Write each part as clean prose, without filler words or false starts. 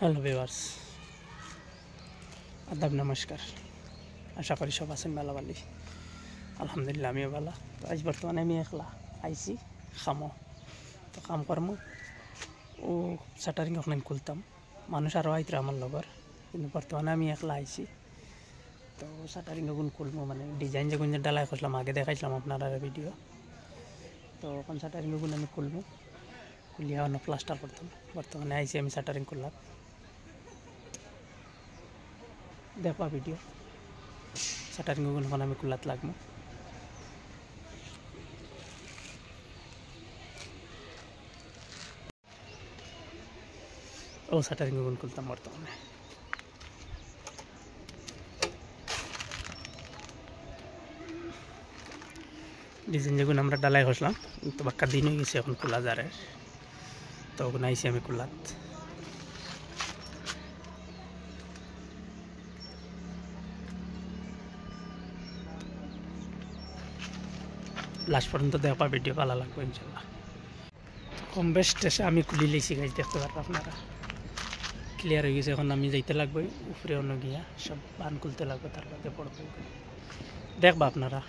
Hello viewers, আদাব নমস্কার। আশা করি সব আছেন ভালো ভালো। আলহামদুলিল্লাহ আমিও ভালো। তো আজ বর্তমানে আমি একলা আইছি খামো, তো কাম কর্ম ও শাটারিং ওখানে খুলতাম, মানুষ আরও আইতরা আমার লগর, কিন্তু বর্তমানে আমি একলা আইছি। তো শাটারিং ওগুন খুলবো, মানে ডিজাইন যেগুন যে ডালাই করলাম আগে দেখাইছিলাম আপনারা ভিডিও। তো এখন শাটারিং ওগুন আমি খুলবো, খুলিয়া অন্য প্লাস্টার করতাম। বর্তমানে আইছি আমি শাটারিং করলাম, দেখবা ভিডিও। শাটারিং ওগুন এখন আমি খুলাত লাগবো। ও শাটারিং ওগুন খুলতাম বর্তমানে। ডিজাইন যেগুন আমরা ডালাই করলাম তো বাক্কা দিন হয়ে গেছে, এখন খোলা যারে। তো ওগুন আইসি আমি খোলাত। লাস্ট পর্যন্ত দেখবা ভিডিও ভালো লাগবে ইনশাল্লাহ। কম বেশ টেসে আমি খুলি লেছি, গাছ দেখতে পারবো আপনারা। ক্লিয়ার হয়ে গেছে, এখন আমি যাইতে লাগবে উপরে, অন্য গিয়া সব বান খুলতে লাগবে, তার বাদে পড়বো। দেখবা আপনারা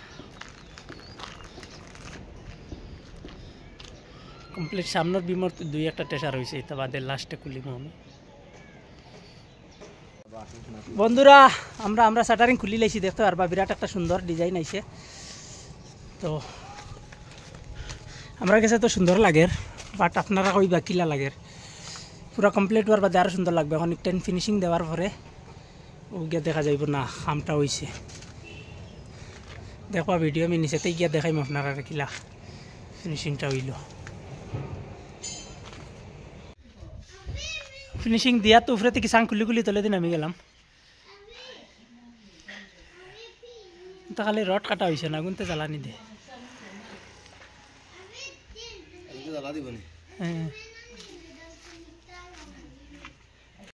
কমপ্লিট। সামনের বিমর দুই একটা টেসা রয়েছে, তা বাদে লাস্টে খুলিব আমি। বন্ধুরা আমরা শাটারিং খুলি লাইছি, দেখতে পারবা বিরাট একটা সুন্দর ডিজাইন আইছে। তো আমরা কাছে তো সুন্দর লাগে, বাট আপনারা কইবা কিলা লাগে। পুরা কমপ্লিট হওয়ার বাদে আরও সুন্দর লাগবে। এখন টেন ফিনিশিং দেওয়ার পরে গিয়ে দেখা যাইব না কামটা হয়েছে। দেখবা ভিডিও আমি নিচেতেই গিয়া দেখাইম আপনারা কিলা ফিনিশিংটা হইল। ফিনিশিং দিয়া তো উপরে থেকে সাং খুলি খুলি তলে দিন আমি গেলাম। তো খালি রড কাটা হয়েছে না, গুনতে জ্বালানি দে। হ্যাঁ